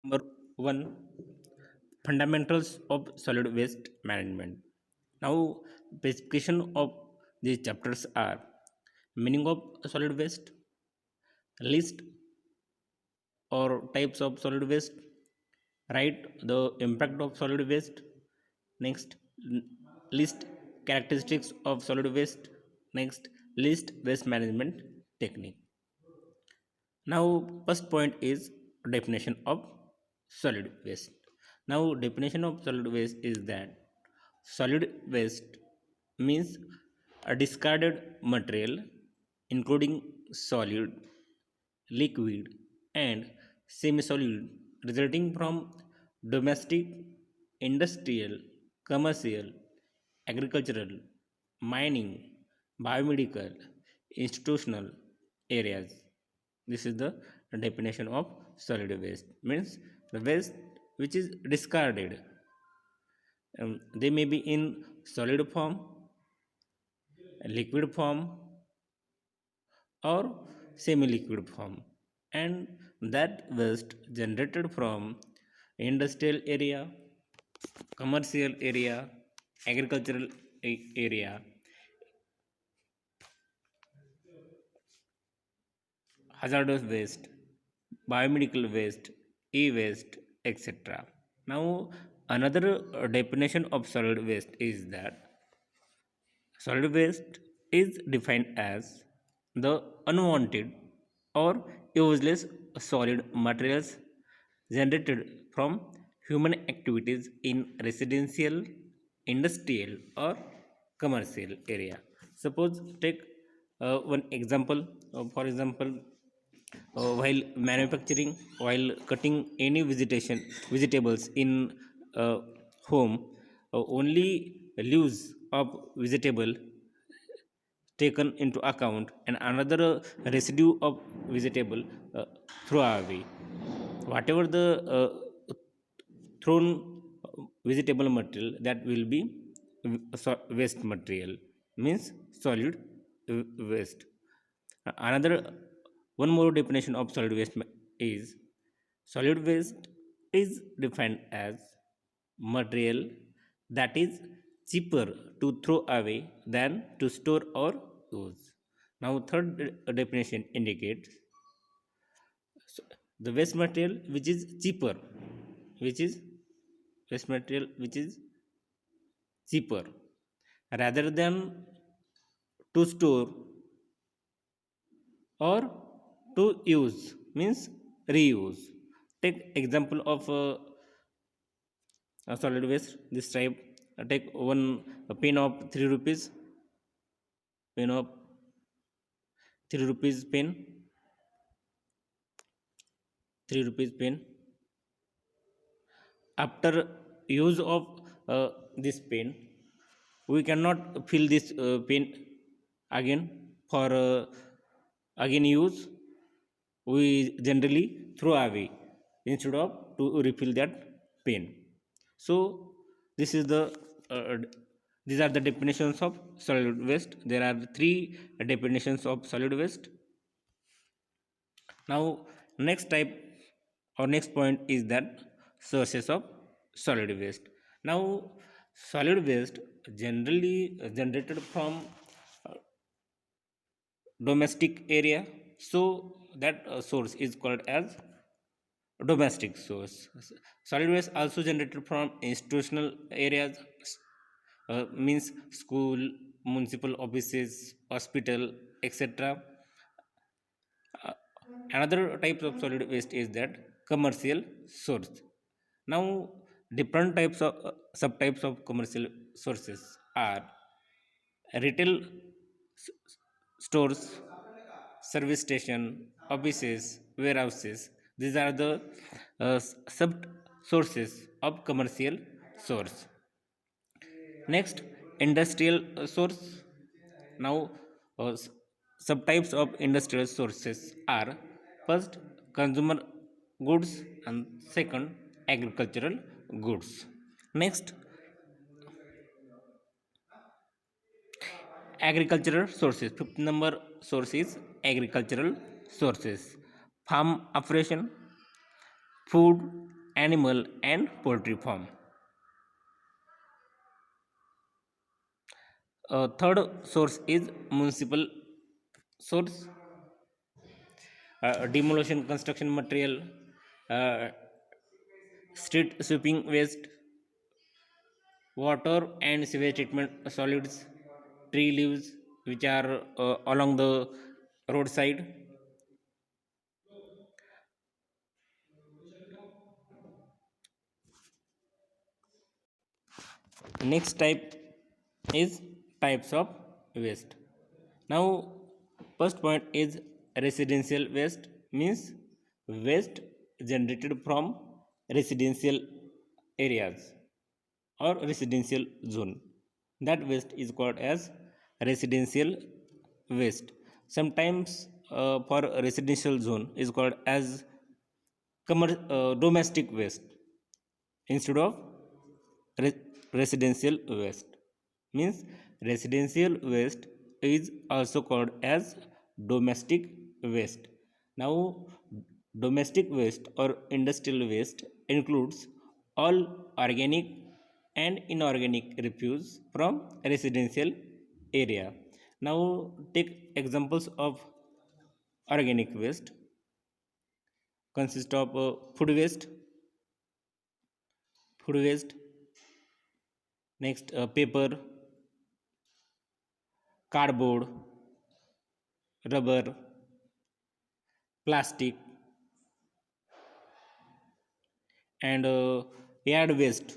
Number one, fundamentals of solid waste management. Now, specification of these chapters are meaning of solid waste, list or types of solid waste, write the impact of solid waste, next list characteristics of solid waste, next list waste management technique. Now, first point is definition of solid waste. Now, definition of solid waste is that solid waste means a discarded material including solid, liquid, and semi-solid resulting from domestic, industrial, commercial, agricultural, mining, biomedical, institutional areas. This is the definition of solid waste. Means the waste which is discarded. They may be in solid form, liquid form, or semi-liquid form, and that waste generated from industrial area, commercial area, agricultural area, hazardous waste, biomedical waste, e-waste, etc. Now, another definition of solid waste is that solid waste is defined as the unwanted or useless solid materials generated from human activities in residential, industrial, or commercial area. Suppose take one example. For example, while manufacturing, while cutting any vegetables in home, only leaves of vegetable taken into account and another residue of vegetable throw away. Whatever the thrown vegetable material, that will be waste material, means solid waste. Another one more definition of solid waste is solid waste is defined as material that is cheaper to throw away than to store or use. Now, third definition indicates the waste material which is cheaper, which is waste material which is cheaper rather than to store or to use, means reuse. Take example of solid waste this type. Take one pen of 3 rupees, pen of 3 rupees pen, 3 rupees pen. After use of this pen, we cannot fill this pen again for again use. We generally throw away instead of to refill that pen. So this is the uh, these are the definitions of solid waste. There are three definitions of solid waste. Now, next type or next point is that sources of solid waste. Now, solid waste generally generated from uh, domestic area, so that source is called as domestic source. Solid waste also generated from institutional areas, means school, municipal offices, hospital, etc. Uh, Another type of solid waste is that commercial source. Now, different types of subtypes of commercial sources are retail stores, service station, offices, warehouses. These are the sub sources of commercial source. Next, industrial source. Now, subtypes of industrial sources are first consumer goods and second agricultural goods. Next, agricultural sources. Fifth number source is agricultural sources. Farm operation, food, animal and poultry farm. Third source is municipal source, demolition construction material, uh, street sweeping waste, water and sewage treatment solids, tree leaves which are along the roadside. Next type is types of waste. Now, first point is residential waste, means waste generated from residential areas or residential zone. That waste is called as residential waste. Sometimes for residential zone is called as domestic waste instead of re- residential waste. Means residential waste is also called as domestic waste. Now, domestic waste or industrial waste includes all organic and inorganic refuse from residential area. Now, take examples of organic waste. Consist of food waste, next paper, cardboard, rubber, plastic, and yard waste.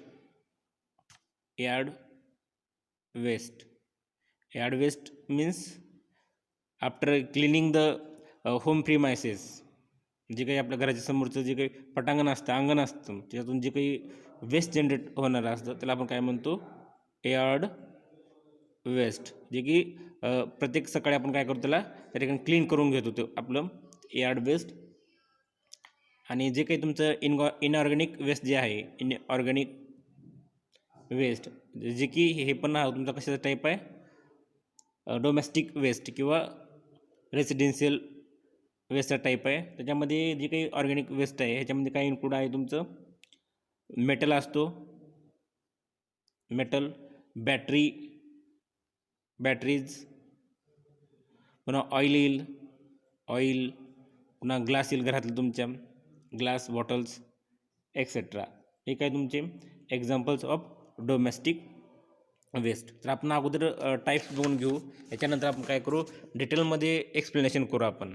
Yard waste. Yard waste means after cleaning the home premises, जे काही आपल्या घराच्या समोरचं जे काही पटांगण असतं, अंगण असतं, त्याच्यातून जे काही वेस्ट जनरेट होणारं असतं त्याला आपण काय म्हणतो, यार्ड वेस्ट. जे की प्रत्येक सकाळी आपण काय करतो, त्याला त्या ठिकाणी क्लीन करून घेतो ते आपलं यार्ड वेस्ट. आणि जे काही तुमचं इनऑर्गॅनिक वेस्ट जे आहे, इनऑर्गॅनिक वेस्ट जे की हे पण तुमचा कशाचा टाईप आहे, डोमेस्टिक वेस्ट किंवा रेसिडेन्शियल वेस्टचा टाईप आहे. त्याच्यामध्ये जे काही ऑर्गॅनिक वेस्ट आहे ह्याच्यामध्ये काय इन्क्लूड आहे, तुमचं मेटल असतो, मेटल, बॅटरीज, पुन्हा ऑइल, पुन्हा ग्लास येईल घरातलं तुमच्या, ग्लास बॉटल्स एक्सेट्रा. हे काय तुमचे एक्झाम्पल्स ऑफ डोमेस्टिक वेस्ट. तर आपण अगोदर टाईप्स बघून घेऊ, याच्यानंतर आपण काय करू, डिटेलमध्ये एक्सप्लेनेशन करू आपण.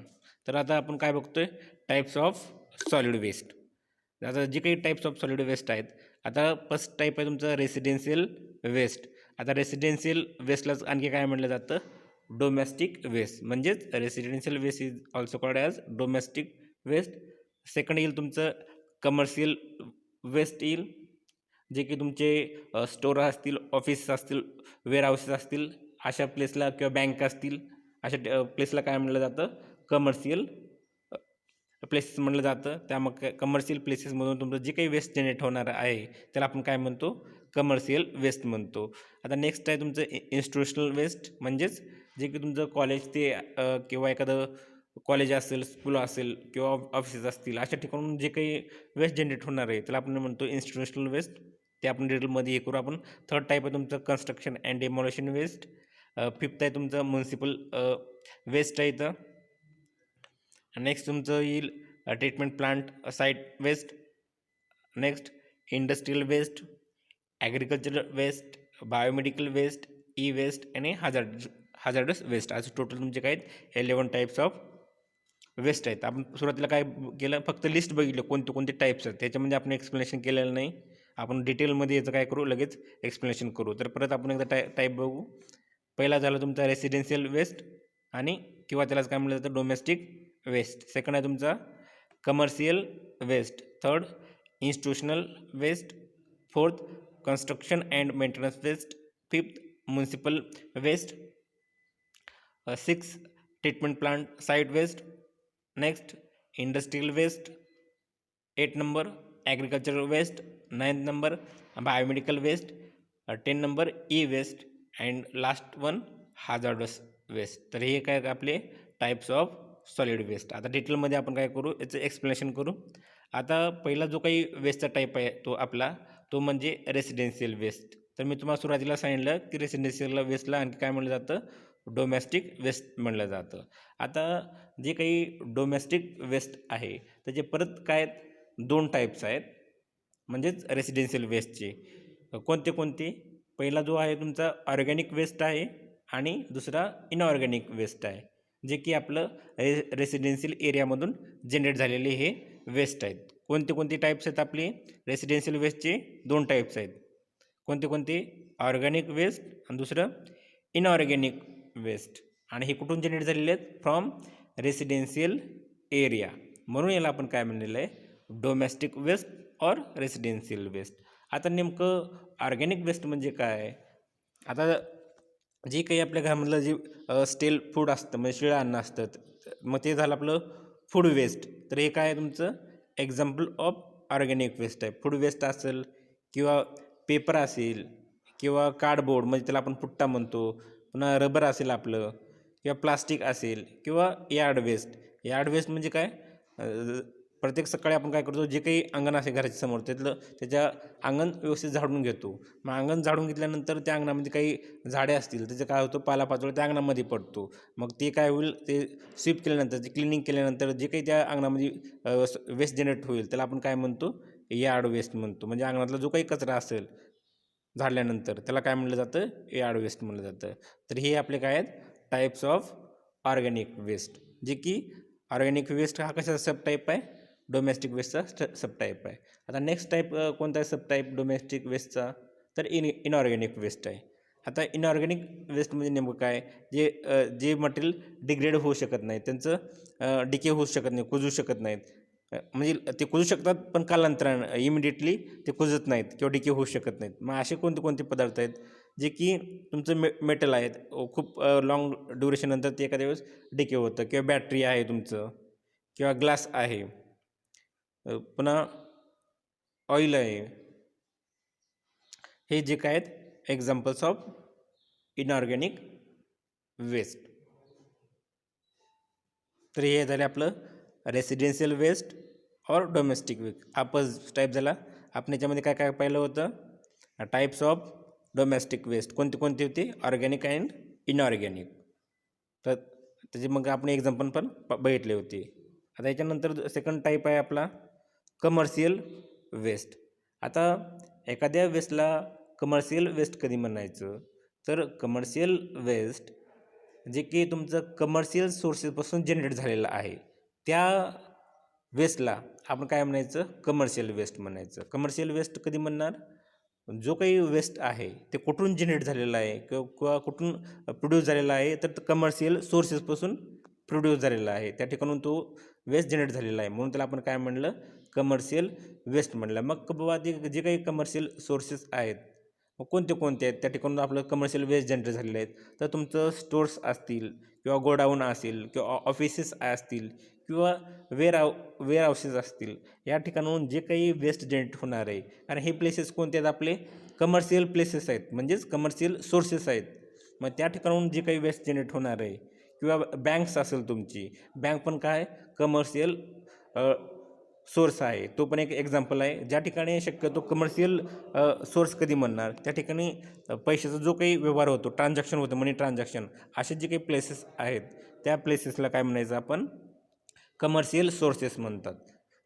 तर आता आपण काय बघतोय, टाईप्स ऑफ सॉलिड वेस्ट. आता जे काही टाईप्स ऑफ सॉलिड वेस्ट आहेत, आता फर्स्ट टाईप आहे तुमचं रेसिडेन्शियल वेस्ट. आता रेसिडेन्शियल वेस्टलाच आणखी काय म्हटलं जातं, डोमेस्टिक वेस्ट. म्हणजेच residential waste is also called as domestic waste. Second येईल तुमचं कमर्शियल वेस्ट येईल, जे की तुमचे स्टोर असतील, ऑफिस असतील, वेअरहाऊसेस असतील, अशा प्लेसला किंवा बँक असतील, अशा प्लेसला काय म्हटलं जातं, कमर्शियल प्लेसेस म्हटलं जातं. त्या मग कमर्शियल प्लेसेसमधून तुमचं जे काही वेस्ट जनरेट होणार आहे त्याला आपण काय म्हणतो, कमर्शियल वेस्ट म्हणतो. आता नेक्स्ट आहे तुमचं इन्स्टिट्यूशनल वेस्ट, म्हणजेच जे की तुमचं कॉलेज ते किंवा एखादं कॉलेज असेल, स्कूल असेल किंवा ऑफिसेस असतील, अशा ठिकाणून जे काही वेस्ट जनरेट होणार आहे त्याला आपण म्हणतो इन्स्टिट्यूशनल वेस्ट. ते आपण डिटेलमध्ये हे करू आपण. थर्ड टाईप आहे तुमचं construction and demolition waste. Fifth आहे तुमचं म्युन्सिपल वेस्ट आहे इथं. नेक्स्ट तुमचं येईल treatment plant site waste. Next industrial waste, agricultural waste, biomedical waste, E waste आणि हजार्डस वेस्ट. असं टोटल तुमचे काय आहेत 11 टाईप्स ऑफ वेस्ट आहेत. आपण सुरुवातीला काय केलं, फक्त लिस्ट बघितलं कोणते कोणते टाईप्स आहेत, त्याच्यामध्ये आपण एक्सप्लेनेशन केलेलं नाही. आपण डिटेलमध्ये याचं काय करू, लगेच एक्सप्लेनेशन करू. तर परत आपण एकदा टाईप बघू. पहिला झाला तुमचा रेसिडेन्शियल वेस्ट आणि किंवा त्यालाच काय म्हटलं जातं, डोमेस्टिक वेस्ट. सेकंड आहे तुमचा commercial waste. Third institutional waste. Fourth construction and maintenance waste. Fifth municipal waste. Six treatment plant site waste. Next industrial waste. 8 number agricultural waste. 9th number biomedical waste. 10 number E waste and last one hazardous waste. तर हे काय आपले types of solid waste. आता डिटेलमध्ये आपण काय करू, याचं एक्सप्लेनेशन करू. आता पहिला जो काही वेस्टचा टाईप आहे तो म्हणजे रेसिडेन्शियल वेस्ट. तर मी तुम्हाला सुरुवातीला सांगितलं की रेसिडेन्शियल वेस्टला आणखी काय म्हणलं जातं, डोमेस्टिक वेस्ट म्हणलं जातं. आता जे काही डोमेस्टिक वेस्ट आहे त्याचे परत काय आहेत, 2 टाईप्स आहेत म्हणजेच रेसिडेन्शियल वेस्टचे. कोणते कोणते? पहिला जो आहे तुमचा ऑर्गॅनिक वेस्ट आहे आणि दुसरा इनऑर्गॅनिक वेस्ट आहे, जे की आपलं रेसिडेन्शियल एरियामधून जनरेट झालेले हे वेस्ट आहेत. कोणते कोणते टाईप्स आहेत आपले रेसिडेन्शियल वेस्टचे? 2 टाईप्स आहेत. कोणते कोणते? ऑर्गॅनिक वेस्ट आणि दुसरं इनऑर्गॅनिक वेस्ट. आणि हे कुठून जनरेट झालेले आहेत? From residential area. म्हणून याला आपण काय म्हणलेलं आहे, डोमेस्टिक वेस्ट और रेसिडेन्शियल वेस्ट. आता नेमकं ऑर्गॅनिक वेस्ट म्हणजे काय? आता जे काही आपल्या घरामधलं जे स्टेल फूड असतं म्हणजे शिळं अन्न असतं, मग ते झालं आपलं फूड वेस्ट. तर हे काय आहे तुमचं एक्झाम्पल ऑफ ऑर्गॅनिक वेस्ट आहे. फूड वेस्ट असेल किंवा पेपर असेल किंवा कार्डबोर्ड म्हणजे त्याला आपण पुट्टा म्हणतो, पुन्हा रबर असेल आपलं किंवा प्लास्टिक असेल किंवा यार्ड वेस्ट. यार्ड वेस्ट म्हणजे काय, प्रत्येक सकाळी आपण काय करतो, जे काही अंगण असेल घराच्या समोर त्याच्या अंगण व्यवस्थित झाडून घेतो. मग अंगण झाडून घेतल्यानंतर त्या अंगणामध्ये काही झाडे असतील त्याचं काय होतं, पालापाचोळा त्या अंगणामध्ये पडतो. मग ते काय होईल, ते स्वीप केल्यानंतर जे क्लिनिंग केल्यानंतर जे काही त्या अंगणामध्ये वेस्ट जनरेट होईल त्याला आपण काय म्हणतो, यार्ड वेस्ट म्हणतो. म्हणजे अंगणातला जो काही कचरा असेल झाडल्यानंतर त्याला काय म्हणलं जातं, यार्ड वेस्ट म्हणलं जातं. तर हे आपले काय आहेत टाईप्स ऑफ ऑर्गॅनिक वेस्ट, जे की ऑर्गॅनिक वेस्ट हा कशाचा सब टाईप आहे, डोमेस्टिक वेस्टचा सब टाईप आहे. आता नेक्स्ट टाईप कोणता आहे सब टाईप डोमेस्टिक वेस्टचा, तर इनऑर्गॅनिक वेस्ट आहे. आता इनऑर्गॅनिक वेस्ट म्हणजे नेमकं काय, जे मटेरियल डिग्रेड होऊ शकत नाही, त्यांचं डिके होऊ शकत नाही, कुजू शकत नाहीत. म्हणजे ते कुजू शकतात पण कालांतरानं, इमिडिएटली ते कुजत नाहीत किंवा डिके होऊ शकत नाहीत. मग असे कोणते कोणते पदार्थ आहेत जे की तुमचं मेटल आहेत, खूप लाँग ड्युरेशननंतर ते एखाद्या वेळेस डिके होतं, किंवा बॅटरी आहे तुमचं किंवा ग्लास आहे, पुन्हा ऑइल आहे. हे जे काय आहेत एक्झाम्पल्स ऑफ इनऑर्गॅनिक वेस्ट. तर हे झाले आपलं रेसिडेन्शियल वेस्ट और डोमेस्टिक वेस्ट. फर्स्ट टाईप झाला. आपण याच्यामध्ये काय काय पाहिलं होतं, टाईप्स ऑफ डोमेस्टिक वेस्ट कोणते कोणते होते, ऑर्गॅनिक अँड इनऑर्गॅनिक. तर त्याचे मग आपण एक्झाम्पल पण बघितले होते. आता याच्यानंतर सेकंड टाईप आहे आपला कमर्शियल वेस्ट. आता एखाद्या वेस्टला कमर्शियल वेस्ट कधी म्हणायचं, तर कमर्शियल वेस्ट जे की तुमचं कमर्शियल सोर्सेसपासून जनरेट झालेलं आहे त्या वेस्टला आपण काय म्हणायचं, कमर्शियल वेस्ट म्हणायचं. कमर्शियल वेस्ट कधी म्हणणार, जो काही वेस्ट आहे ते कुठून जनरेट झालेला आहे किंवा कुठून प्रोड्यूस झालेला आहे, तर कमर्शियल सोर्सेसपासून प्रोड्यूस झालेला आहे, त्या ठिकाणून तो वेस्ट जनरेट झालेला आहे, म्हणून त्याला आपण काय म्हणलं, कमर्शियल वेस्ट म्हणलं. मग बाबा ते जे काही कमर्शियल सोर्सेस आहेत मग कोणते कोणते आहेत, त्या ठिकाणून आपलं कमर्शियल वेस्ट जनरेट झालेले आहेत. तर तुमचं स्टोर्स असतील किंवा गोडाऊन असेल किंवा ऑफिसेस असतील किंवा वेअरहाऊसेस असतील, या ठिकाणाहून जे काही वेस्ट जनरेट होणार आहे, कारण हे प्लेसेस कोणते आहेत आपले, कमर्शियल प्लेसेस आहेत, म्हणजेच कमर्शियल सोर्सेस आहेत. मग त्या ठिकाणाहून जे काही वेस्ट जनरेट होणार आहे, किंवा बँक्स असेल तुमची, बँक पण काय कमर्शियल सोर्स आहे, तो पण एक एक्झाम्पल आहे. ज्या ठिकाणी शक्यतो कमर्शियल सोर्स कधी म्हणणार, त्या ठिकाणी पैशाचा जो काही व्यवहार होतो, ट्रान्झॅक्शन होतं, मनी ट्रान्झॅक्शन, असे जे काही प्लेसेस आहेत त्या प्लेसेसला काय म्हणायचं आपण, कमर्शियल सोर्सेस म्हणतात.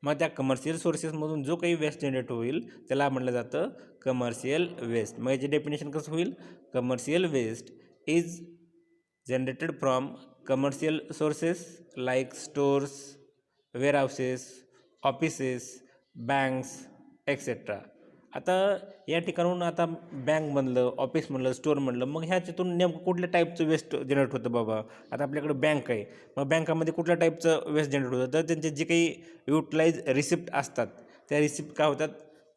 मग त्या कमर्शियल सोर्सेसमधून जो काही वेस्ट जनरेट होईल त्याला म्हटलं जातं कमर्शियल वेस्ट. मग याचे डेफिनेशन कसं होईल, commercial waste is generated from commercial sources like stores, warehouses, offices, banks etcetera. आता या ठिकाणून आता बँक म्हणलं, ऑफिस म्हणलं, स्टोअर म्हणलं, मग ह्याच्यातून नेमकं कुठल्या टाईपचं वेस्ट जनरेट होतं बाबा. आता आपल्याकडे बँक आहे, मग बँकामध्ये कुठल्या टाईपचं वेस्ट जनरेट होतं, तर त्यांचे जे काही युटिलाइज रिसिप्ट असतात त्या रिसिप्ट काय होतात,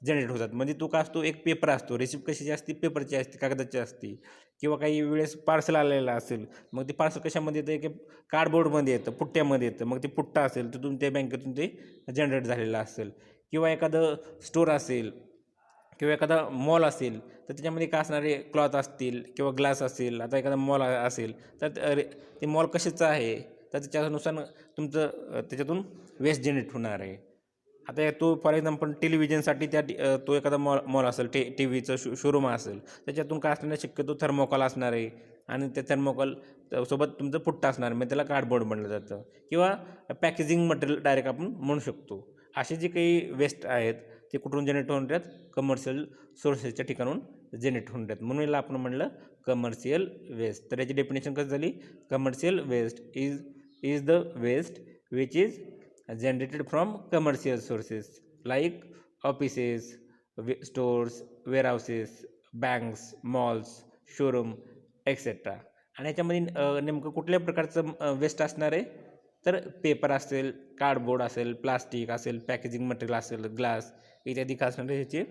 जनरेट होतात. म्हणजे तो का असतो, एक पेपर असतो, रिसिप्ट कशाची असते, पेपरची असते, कागदाची असते. किंवा काही वेळेस पार्सल आलेलं असेल, मग ते पार्सल कशामध्ये येतं, की कार्डबोर्डमध्ये येतं, पुट्ट्यामध्ये येतं, मग ते पुट्टा असेल तिथून त्या बँकेतून ते जनरेट झालेलं असेल. किंवा एखादं स्टोअर असेल किंवा एखादा मॉल असेल, तर त्याच्यामध्ये काय असणारे क्लॉथ असतील किंवा ग्लास असेल. आता एखादा मॉल असेल तर ते मॉल कशाचं आहे, तर त्याच्यानुसार तुमचं त्याच्यातून वेस्ट जनरेट होणार आहे. आता तो फॉर एक्झाम्पल टेलिव्हिजनसाठी तो एखादा मॉल असेल, टी व्हीचं शोरूम असेल, त्याच्यातून काय असणार शक्यतो थर्मोकॉल असणार आहे आणि त्या थर्मोकॉल सोबत तुमचं पुट्टा असणार, मग त्याला कार्डबोर्ड म्हणलं जातं किंवा पॅकेजिंग मटेरियल डायरेक्ट आपण म्हणू शकतो. असे जे काही वेस्ट आहेत ते कुठून जनरेट होऊन आहेत, कमर्शियल सोर्सेसच्या ठिकाणून जनरेट होऊन आहेत, म्हणून याला आपण म्हणलं कमर्शियल वेस्ट. तर याची डेफिनेशन कशी झाली, commercial waste is the waste which is generated from commercial sources like offices, stores, warehouses, banks, malls, showroom, etc. आणि याच्यामध्ये नेमकं कुठल्या प्रकारचं वेस्ट असणार आहे, तर पेपर असेल, कार्डबोर्ड असेल, प्लास्टिक असेल, पॅकेजिंग मटेरियल असेल, ग्लास इत्यादी काय असणार ह्याची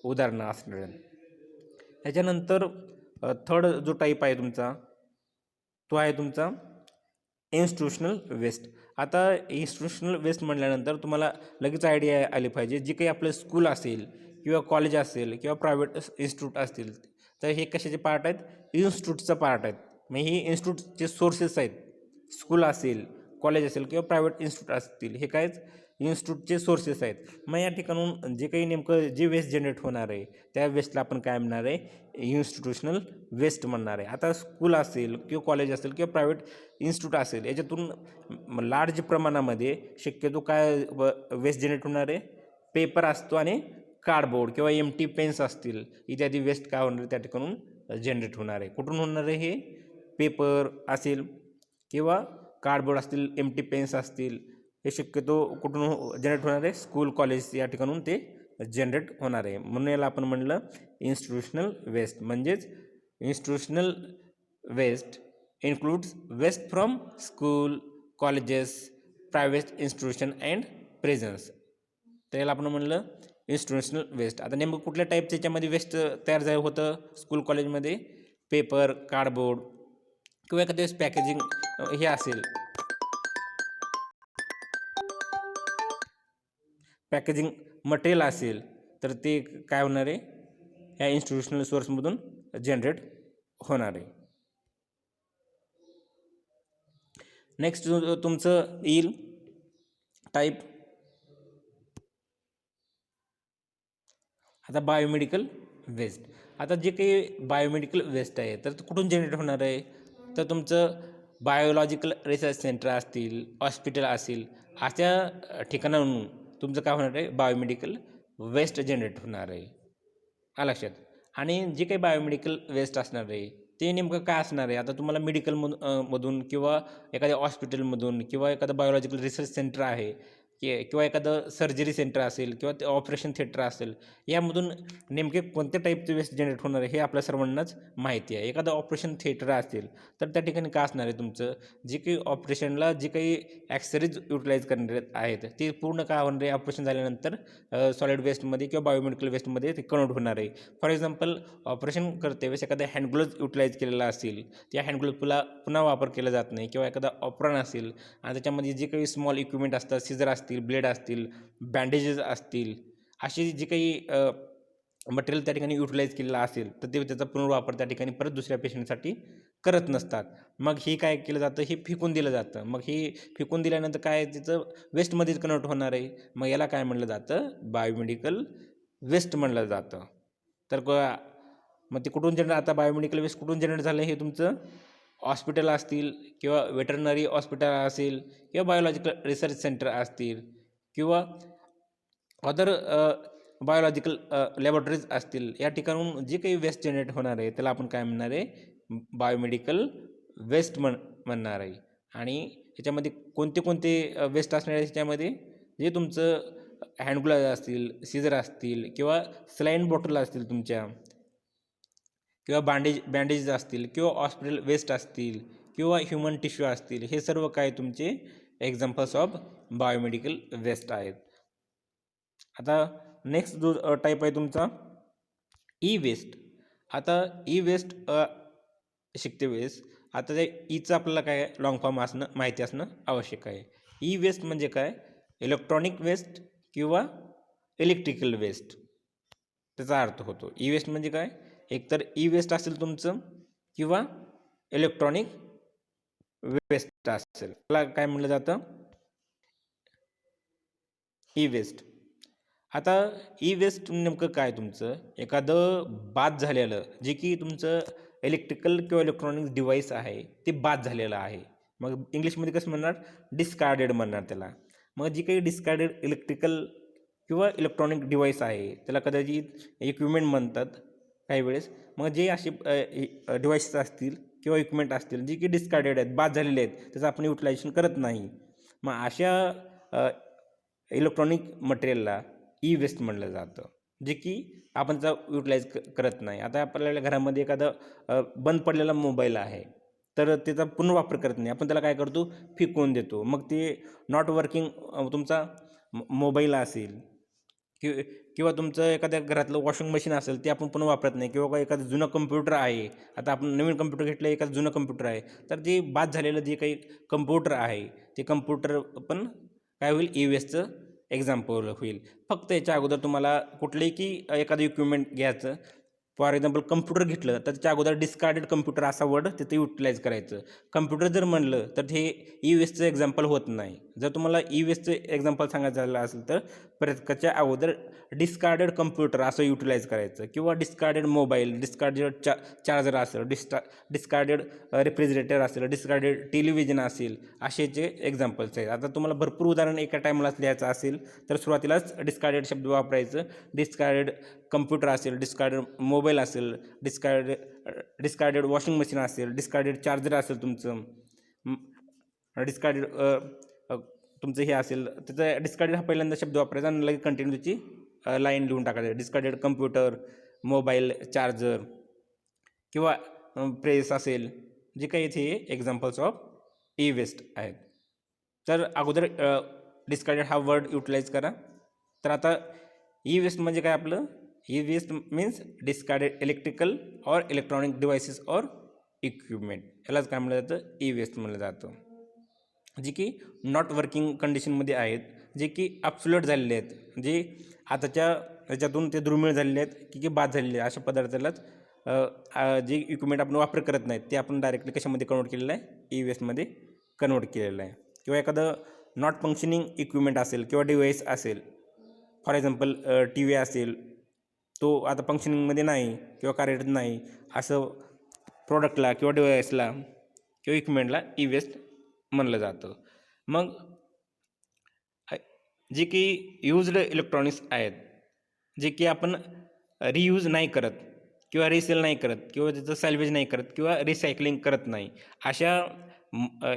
उदाहरणं असणार आहे. त्याच्यानंतर थर्ड जो टाईप आहे तुमचा तो आहे तुमचा इन्स्टिट्यूशनल वेस्ट. आता इन्स्टिट्यूशनल वेस्ट म्हटल्यानंतर तुम्हाला लगेच आयडिया आली पाहिजे, जी काही आपलं स्कूल असेल किंवा कॉलेज असेल किंवा प्रायव्हेट इन्स्टिट्यूट असतील, तर हे कशाचे पार्ट आहेत, इन्स्टिट्यूटचा पार्ट आहेत. मग हे इन्स्टिट्यूटचे सोर्सेस आहेत. स्कूल असेल, कॉलेज असेल किंवा प्रायव्हेट इन्स्टिट्यूट असतील, हे काय इन्स्टिट्यूटचे सोर्सेस आहेत. मग या ठिकाणून जे काही नेमकं जे वेस्ट जनरेट होणार आहे त्या वेस्टला आपण काय म्हणणार आहे, इन्स्टिट्यूशनल वेस्ट म्हणणार आहे. आता स्कूल असेल किंवा कॉलेज असेल किंवा प्रायव्हेट इन्स्टिट्यूट असेल, याच्यातून लार्ज प्रमाणामध्ये शक्यतो काय वेस्ट जनरेट होणार आहे, पेपर असतो आणि कार्डबोर्ड किंवा एम्प्टी पेन्स असतील इत्यादी वेस्ट काय होणार त्या ठिकाणून जनरेट होणार आहे. कुठून होणार आहे, हे पेपर असेल किंवा कार्डबोर्ड असतील, एम्प्टी पेन्स असतील, हे शक्यतो कुठून जनरेट होणार आहे, स्कूल कॉलेज या ठिकाणून ते जनरेट होणार आहे. म्हणून याला आपण म्हणलं इन्स्टिट्यूशनल वेस्ट. म्हणजेच institutional waste includes waste from school, colleges, private institution and prisons. तर याला आपण म्हणलं इन्स्टिट्यूशनल वेस्ट. आता नेमकं कुठल्या टाईपचं याच्यामध्ये वेस्ट तयार होतं स्कूल कॉलेजमध्ये, पेपर, कार्डबोर्ड किंवा एखाद्या पॅकेजिंग हे असेल, पॅकेजिंग मटेरियल असेल, तर ते काय होणार आहे, ह्या इन्स्टिट्यूशनल सोर्समधून जनरेट होणार आहे. नेक्स्ट तुमचं येईल टाईप आता बायोमेडिकल वेस्ट. आता जे काही बायोमेडिकल वेस्ट आहे तर कुठून जनरेट होणार आहे, तर तुमचं बायोलॉजिकल रिसर्च सेंटर असतील, हॉस्पिटल असेल, अशा ठिकाणाहून तुमचं काय होणार आहे, बायोमेडिकल वेस्ट जनरेट होणार आहे. लक्षात. आणि जे काही बायोमेडिकल वेस्ट असणार आहे ते नेमकं काय असणार आहे, आता तुम्हाला मधून किंवा एखाद्या हॉस्पिटलमधून किंवा एखादं बायोलॉजिकल रिसर्च सेंटर आहे किंवा एखादं सर्जरी सेंटर असेल किंवा ते ऑपरेशन थिएटर असेल, यामधून नेमके कोणत्या टाईपचे वेस्ट जनरेट होणार आहे हे आपल्या सर्वांनाच माहिती आहे. एखादं ऑपरेशन थिएटर असेल तर त्या ठिकाणी काय असणार आहे, तुमचं जे काही ऑपरेशनला जे काही ॲक्सेसरीज युटिलाइज करणार आहेत ते पूर्ण काय होणार आहे, ऑपरेशन झाल्यानंतर सॉलिड वेस्टमध्ये किंवा बायोमेडिकल वेस्टमध्ये ते कन्वर्ट होणार आहे. फॉर एक्झाम्पल ऑपरेशन करते वेळेस एखादा हँडग्लोव्ज युटिलाइज केलेला असेल, त्या हँडग्लोव्जला पुन्हा वापर केला जात नाही, किंवा एखादा ऑपरन असेल आणि त्याच्यामध्ये जे काही स्मॉल इक्विपमेंट असतात, सीझर असतील, ब्लेड असतील, बँडेजेस असतील, अशी जी काही मटेरियल त्या ठिकाणी युटिलाइज केलेलं असेल तर ते त्याचा पुनर्वापर त्या ठिकाणी परत दुसऱ्या पेशंटसाठी करत नसतात. मग हे काय केलं जातं, हे फेकून दिलं जातं. मग हे फेकून दिल्यानंतर काय त्याचं वेस्टमध्येच कन्वर्ट होणार आहे. मग याला काय म्हणलं जातं, बायोमेडिकल वेस्ट म्हणलं जातं. तर मग ते कुठून जनरेट, आता बायोमेडिकल वेस्ट कुठून जनरेट झालं, हे तुमचं हॉस्पिटल असतील किंवा वेटरनरी हॉस्पिटल असेल किंवा बायोलॉजिकल रिसर्च सेंटर असतील किंवा अदर बायोलॉजिकल लॅबोरेटरीज असतील, या ठिकाणून जे काही वेस्ट जनरेट होणार आहे त्याला आपण काय म्हणणार आहे, बायोमेडिकल वेस्ट म्हणणार आहे. आणि ह्याच्यामध्ये कोणते कोणते वेस्ट असणार आहे, ह्याच्यामध्ये जे तुमचं हँडग्लोव्ज असतील, सीझर असतील किंवा सलाईन बॉटल असतील तुमच्या, किंवा बँडेजेस असतील किंवा हॉस्पिटल वेस्ट असतील किंवा ह्युमन टिश्यू असतील, हे सर्व काय तुमचे एक्झाम्पल्स ऑफ बायोमेडिकल वेस्ट आहेत. आता नेक्स्ट जो टाईप आहे तुमचा ई वेस्ट. आता ई वेस्ट शिकते वेळेस आता ते ईचं आपल्याला काय लॉंग फॉर्म असणं माहिती असणं आवश्यक आहे. ई वेस्ट म्हणजे काय, इलेक्ट्रॉनिक वेस्ट किंवा इलेक्ट्रिकल वेस्ट त्याचा अर्थ होतो. ई वेस्ट म्हणजे काय, एकतर ई वेस्ट असेल तुमचं किंवा इलेक्ट्रॉनिक वेस्ट असेल, त्याला काय म्हणलं जातं, ई वेस्ट. आता ई वेस्ट नेमकं काय तुमचं एखादं बाद झालेलं जे की तुमचं इलेक्ट्रिकल किंवा इलेक्ट्रॉनिक डिव्हाइस आहे ते बाद झालेलं आहे. मग इंग्लिशमध्ये कसं म्हणणार डिस्कार्डेड म्हणणार त्याला. मग जी काही डिस्कार्डेड इलेक्ट्रिकल किंवा इलेक्ट्रॉनिक डिव्हाइस आहे त्याला कदाचित इक्विपमेंट म्हणतात काही वेळेस. मग जे असे डिव्हाइसेस असतील किंवा इक्विपमेंट असतील जे की डिस्कार्डेड आहेत बाद झालेले आहेत त्याचं आपण युटिलायझेशन करत नाही. मग अशा इलेक्ट्रॉनिक मटेरियलला ई वेस्ट म्हणलं जातं जे की आपण त्याचा युटिलाइज करत नाही. आता आपल्याला घरामध्ये एखादा बंद पडलेला मोबाईल आहे तर त्याचा पुनर्वापर करत नाही आपण त्याला काय करतो फेकून देतो. मग ते नॉट वर्किंग तुमचा मोबाईल असेल किंवा तुमचं एखाद्या घरातलं वॉशिंग मशीन असेल ते आपण पुन्हा वापरत नाही किंवा एखादं जुनं कम्प्युटर आहे. आता आपण नवीन कम्प्युटर घेतलं एखादं जुनं कम्प्युटर आहे तर ते बाद झालेलं जे काही कम्प्युटर आहे ते कम्प्युटर पण काय होईल ई वेस्टचं एक्झाम्पल होईल. फक्त याच्या अगोदर तुम्हाला कुठलंही की एखादं इक्विपमेंट घ्यायचं फॉर एक्झाम्पल कम्प्युटर घेतलं तर त्याच्या अगोदर डिस्कार्डेड कम्प्युटर असा वर्ड तिथे युटिलाइज करायचं. कम्प्युटर जर म्हणलं तर हे ई वेस्टचं एक्झाम्पल होत नाही. जर तुम्हाला ई वेस्टचं एक्झाम्पल सांगायचं झालं असेल तर प्रत्येकाच्या अगोदर डिस्कार्डेड कम्प्युटर असं युटिलाइज करायचं किंवा डिस्कार्डेड मोबाईल डिस्कार्डेड चार्जर असेल डिस्कार्डेड रेफ्रिजरेटर असेल डिस्कार्डेड टेलिव्हिजन असेल असेचे एक्झाम्पल्स आहेत. आता तुम्हाला भरपूर उदाहरण एका टायमालाच लिहायचं असेल तर सुरुवातीलाच डिस्कार्डेड शब्द वापरायचं. डिस्कार्डेड कम्प्युटर असेल डिस्कार्डेड मोबाईल असेल डिस्कार्डेड वॉशिंग मशीन असेल डिस्कार्डेड चार्जर असेल तुमचं डिस्कार्डेड तुमचं हे असेल त्याचं डिस्कार्डेड हा पहिल्यांदा शब्द वापरायचा आणि लगेच कंटिन्यू त्याची लाईन लिहून टाकायचं. डिस्कार्डेड कम्प्युटर मोबाईल चार्जर किंवा प्रेस असेल जे काही इथे एक्झाम्पल्स ऑफ ई वेस्ट आहेत. तर अगोदर डिस्कार्डेड हा वर्ड युटिलाइज करा. तर आता ई वेस्ट म्हणजे काय आपलं E waste means discarded electrical or electronic devices or equipment यालाच काय म्हणलं जातं ई वेस्ट म्हणलं जातं. जे की नॉट वर्किंग कंडिशनमध्ये आहेत जे की ॲब्सोल्यूट झालेले आहेत जे आताच्या याच्यातून ते दुर्मिळ झालेले आहेत की बाद झालेले आहेत. अशा पदार्थालाच जे इक्विपमेंट आपण वापर करत नाहीत ते आपण डायरेक्टली कशामध्ये कन्वर्ट केलेलं आहे ई वेस्टमध्ये कन्वर्ट केलेलं आहे. किंवा एखादं नॉट फंक्शनिंग इक्विपमेंट असेल किंवा डिव्हाइस असेल फॉर एक्झाम्पल टी व्ही असेल तो आता फंक्शनिंगमध्ये नाही किंवा कार्यरत नाही असं प्रोडक्टला किंवा डिव्हाइसला किंवा इक्विपमेंटला ई वेस्ट म्हणलं जातं. मग जे की यूज्ड इलेक्ट्रॉनिक्स आहेत जे की आपण रियूज नाही करत किंवा रिसेल नाही करत किंवा त्याचं सॅल्वेज नाही करत किंवा रिसायकलिंग करत नाही अशा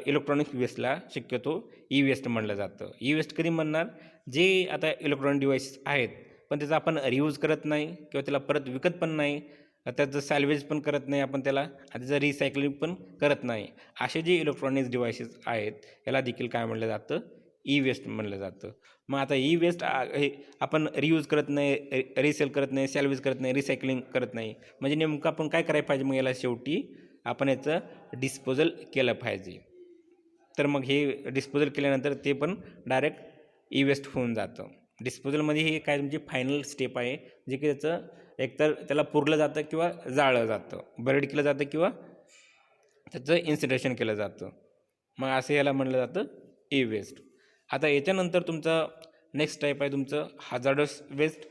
इलेक्ट्रॉनिक वेस्टला शक्यतो ई वेस्ट म्हणलं जातं. ई वेस्ट कधी म्हणणार जे आता इलेक्ट्रॉनिक डिव्हाइसेस आहेत पण त्याचा आपण रियूज करत नाही किंवा त्याला परत विकत पण नाही त्याचं सॅल्वेज पण करत नाही आपण त्याला आणि त्याचं रिसायकलिंग पण करत नाही असे जे इलेक्ट्रॉनिक्स डिव्हाइसेस आहेत याला देखील काय म्हणलं जातं ई वेस्ट म्हणलं जातं. मग आता ई वेस्ट हे आपण रियूज करत नाही रिसेल करत नाही सॅल्वेज करत नाही रिसायकलिंग करत नाही म्हणजे नेमकं आपण काय करायला पाहिजे मग याला शेवटी आपण याचं डिस्पोजल केलं पाहिजे. तर मग हे डिस्पोजल केल्यानंतर ते पण डायरेक्ट ई वेस्ट होऊन जातं. डिस्पोजलमध्ये हे काय तुमची फायनल स्टेप आहे जे की त्याचं एकतर त्याला पुरलं जातं किंवा जाळलं जातं बरेड केलं जातं किंवा त्याचं इन्सिनरेशन केलं जातं. मग असं याला म्हणलं जातं ई वेस्ट. आता याच्यानंतर तुमचं नेक्स्ट टाईप आहे तुमचं hazardous waste.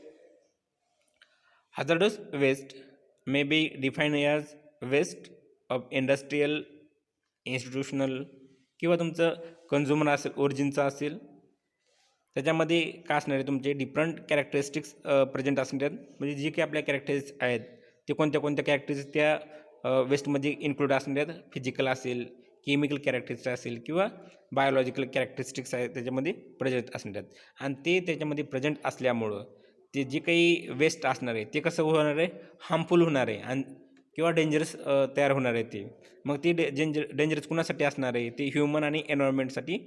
Hazardous waste may be define as waste of industrial institutional किंवा तुमचं कन्झ्युमर असेल ओरिजिनचं असेल त्याच्यामध्ये काय असणार आहे तुमचे डिफरंट कॅरेक्टरिस्टिक्स प्रेझेंट असणार आहेत. म्हणजे जे काही आपल्या कॅरेक्टरिस्टिक्स आहेत ते कोणत्या कोणत्या कॅरेक्टरिस्टिक्स त्या वेस्टमध्ये इन्क्लूड असणार आहेत. फिजिकल असेल केमिकल कॅरेक्टरिस्टिक्स असेल किंवा बायोलॉजिकल कॅरेक्टरिस्टिक्स आहेत त्याच्यामध्ये प्रेझेंट असणार आहेत. आणि ते त्याच्यामध्ये प्रेझेंट असल्यामुळं ते जे काही वेस्ट असणार आहे ते कसं होणार आहे हार्मफुल होणार आहे आणि किंवा डेंजरस तयार होणार आहे ते. मग ते डेंजरस कुणासाठी असणार आहे ते ह्युमन आणि एन्व्हायरमेंटसाठी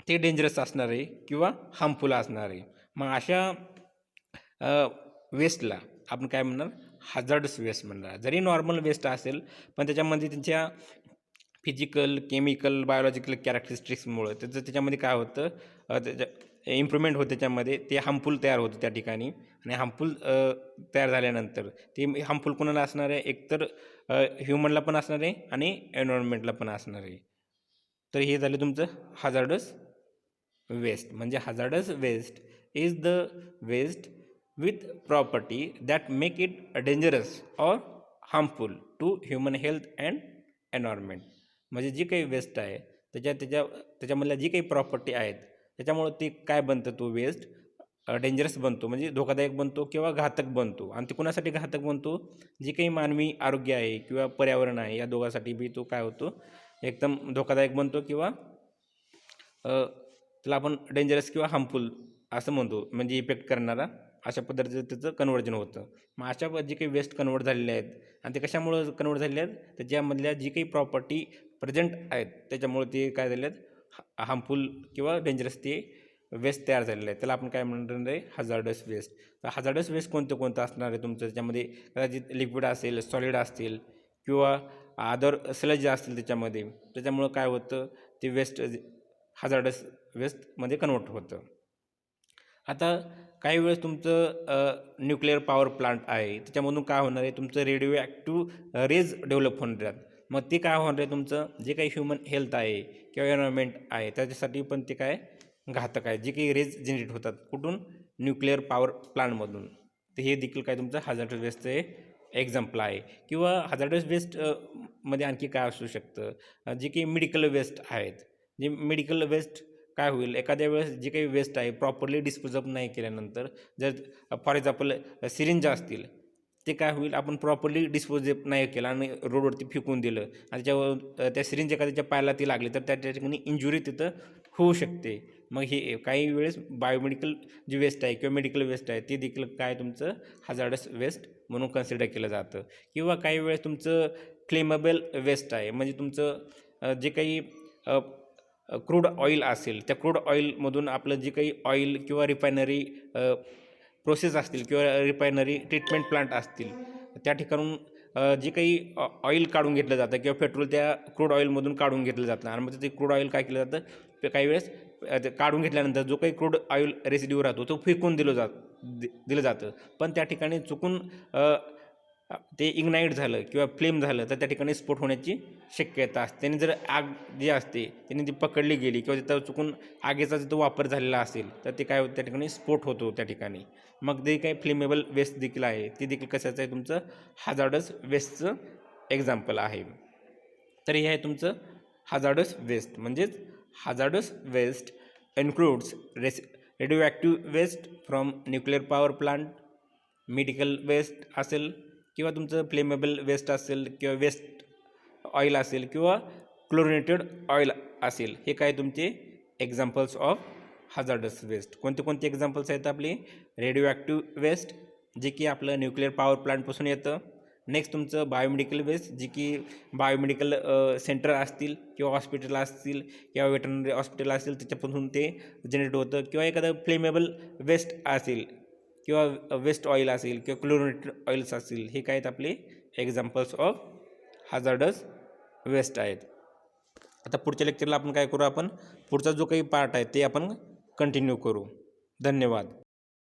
ते डेंजरस असणार आहे किंवा हार्मफुल असणार आहे. मग अशा वेस्टला आपण काय म्हणणार हजार्डस वेस्ट म्हणणार. जरी नॉर्मल वेस्ट असेल पण त्याच्यामध्ये त्यांच्या फिजिकल केमिकल बायोलॉजिकल कॅरेक्टरिस्टिक्समुळं त्याच्यामध्ये काय होतं त्याच्या इम्प्रूव्हमेंट होतं त्याच्यामध्ये ते हार्मफुल तयार होतं त्या ठिकाणी. आणि हार्मफुल तयार झाल्यानंतर ते हार्मफुल कोणाला असणार आहे एकतर ह्युमनला पण असणार आहे आणि एन्व्हायरमेंटला पण असणार आहे. तर हे झालं तुमचं हजार्डस वेस्ट. म्हणजे hazardous waste is the waste with property that make it dangerous or harmful to human health and environment. म्हणजे जी काही वेस्ट आहे त्याच्यामधल्या जी काही प्रॉपर्टी आहेत त्याच्यामुळं ते काय बनतं, तो वेस्ट डेंजरस बनतो, म्हणजे धोकादायक बनतो किंवा घातक बनतो. आणि ते कुणासाठी घातक बनतो, जी काही मानवी आरोग्य आहे किंवा पर्यावरण आहे या दोघांसाठी बी तो काय होतो, एकदम धोकादायक बनतो किंवा त्याला आपण डेंजरस किंवा हार्मफुल असं म्हणतो, म्हणजे इफेक्ट करणारा अशा पद्धतीचं त्याचं कन्वर्जन होतं. मग अशा जे काही वेस्ट कन्वर्ट झालेले आहेत आणि ते कशामुळं कन्वर्ट झालेले आहेत, त्याच्यामधल्या जी काही प्रॉपर्टी प्रेझेंट आहेत त्याच्यामुळे ते काय झाले आहेत, हार्मफुल किंवा डेंजरस ते वेस्ट तयार झालेलं आहे. त्याला आपण काय म्हणणार आहे, हजार्डस वेस्ट. तर हजार्डस वेस्ट कोणतं असणार आहे तुमचं, त्याच्यामध्ये कदाचित लिक्विड असेल, सॉलिड असतील किंवा अदर स्लज असतील त्याच्यामुळं काय होतं, ते वेस्ट हजार्डस वेस्टमध्ये कन्वर्ट होतं. आता काही वेळेस तुमचं न्यूक्लिअर पॉवर प्लांट आहे त्याच्यामधून काय होणार आहे, तुमचं रेडिओ ॲक्टिव्ह रेज डेव्हलप होणार आहेत. मग ते काय होणार आहे, तुमचं जे काही ह्युमन हेल्थ आहे किंवा एन्व्हायरमेंट आहे त्याच्यासाठी पण ते काय घातक आहे. जे काही रेज जनरेट होतात कुठून, न्यूक्लिअर पॉवर प्लांटमधून, तर हे देखील काय तुमचं हजार्डस वेस्टचं एक्झाम्पल आहे. किंवा हजार्डस वेस्ट मध्ये आणखी काय असू शकतं, जे काही मेडिकल वेस्ट आहेत. जे मेडिकल वेस्ट काय होईल, एखाद्या वेळेस जे काही वेस्ट आहे प्रॉपरली डिस्पोजअप नाही केल्यानंतर, जर फॉर एक्झाम्पल सिरिंज असतील, ते काय होईल, आपण प्रॉपरली डिस्पोजअप नाही केलं आणि रोडवरती फेकून दिलं आणि त्याच्यावर त्या सिरिंज एखाद्याच्या पायाला ती लागली तर त्या ठिकाणी इंजुरी तिथं होऊ शकते. मग हे काही वेळेस बायोमेडिकल जे वेस्ट आहे किंवा मेडिकल वेस्ट आहे ते देखील काय तुमचं हजार्डस वेस्ट म्हणून कन्सिडर केलं जातं. किंवा काही वेळेस तुमचं फ्लेमेबल वेस्ट आहे, म्हणजे तुमचं जे काही क्रूड ऑइल असेल, त्या क्रूड ऑइलमधून आपलं जे काही ऑइल किंवा रिफायनरी प्रोसेस असतील किंवा रिफायनरी ट्रीटमेंट प्लांट असतील, त्या ठिकाणून जे काही ऑइल काढून घेतलं जातं किंवा पेट्रोल त्या क्रूड ऑइलमधून काढून घेतलं जातं आणि मग ते क्रूड ऑइल काय केलं जातं, ते काही वेळेस ते काढून घेतल्यानंतर जो काही क्रूड ऑइल रेसिड्यू राहतो तो फेकून दिलं जातं. पण त्या ठिकाणी चुकून ते इग्नाईट झालं किंवा फ्लेम झालं तर त्या ठिकाणी स्फोट होण्याची शक्यता असते. त्याने जर आग जी असते त्याने ती पकडली गेली किंवा तिथं चुकून आगीचा जो वापर झालेला असेल तर ते काय होतं, त्या ठिकाणी स्फोट होतो त्या ठिकाणी. मग जे काही फ्लेमेबल वेस्ट देखील आहे ते देखील कशाचं आहे, तुमचं हजार्डस वेस्टचं एक्झाम्पल आहे. तर हे आहे तुमचं हजार्डस वेस्ट. म्हणजेच hazardous waste includes radioactive waste from nuclear power plant, medical waste असेल किंवा तुमचं फ्लेमेबल वेस्ट असेल किंवा वेस्ट ऑइल असेल किंवा क्लोरिनेटेड ऑइल असेल. हे काय तुमचे एक्झाम्पल्स ऑफ हजार्डस वेस्ट. कोणते एक्झाम्पल्स आहेत आपले, रेडिओ ॲक्टिव्ह वेस्ट जे की आपलं न्यूक्लिअर पॉवर प्लांटपासून येतं. नेक्स्ट तुमचं बायोमेडिकल वेस्ट जे की बायोमेडिकल सेंटर असतील किंवा हॉस्पिटल असतील किंवा वेटरनरी हॉस्पिटल असतील त्याच्यापासून ते जनरेट होतं. किंवा एखादं फ्लेमेबल वेस्ट असेल किंवा वेस्ट ऑइल असेल किंवा क्लोरिनेटेड ऑइल्स असतील, हे काय आहेत आपले एक्झाम्पल्स ऑफ हजार्डस वेस्ट आहेत. आता पुढच्या लेक्चरला आपण काय करू, आपण पुढचा जो काही पार्ट आहे ते आपण कंटिन्यू करू. धन्यवाद.